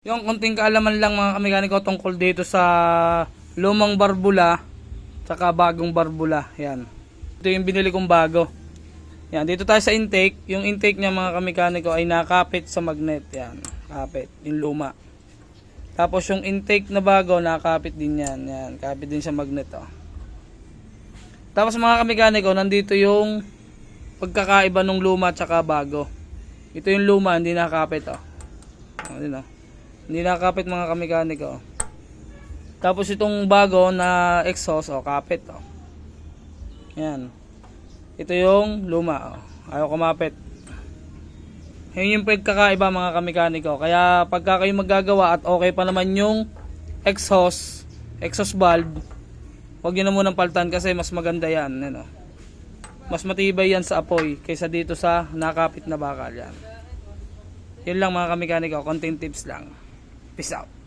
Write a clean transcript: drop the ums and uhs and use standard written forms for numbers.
Yung konting kaalaman lang mga kamekaniko tungkol dito sa lumang barbula tsaka bagong barbula. Yan. Ito yung binili kong bago. Yan, dito tayo sa intake. Yung intake niya mga kamekaniko ay nakapit sa magnet. Yan, kapit. Yung luma. Tapos yung intake na bago nakapit din yan. Yan, kapit din sa magnet. Oh. Tapos mga kamekaniko, nandito yung pagkakaiba ng luma tsaka bago. Ito yung luma, hindi nakapit. Oh. Ano, hindi nakakapit mga kamekaniko. Tapos itong bago na exhaust, kapit. Yan. Ito yung luma. Ayaw kumapit. Yun yung pagkakaiba mga kamekaniko. Kaya pagka kayo magagawa at okay pa naman yung exhaust valve, huwag nyo na munang paltan kasi mas maganda yan. Ano? Mas matibay yan sa apoy kaysa dito sa nakapit na bakal. Yan. Yun lang mga kamekaniko. Konting tips lang. Peace out.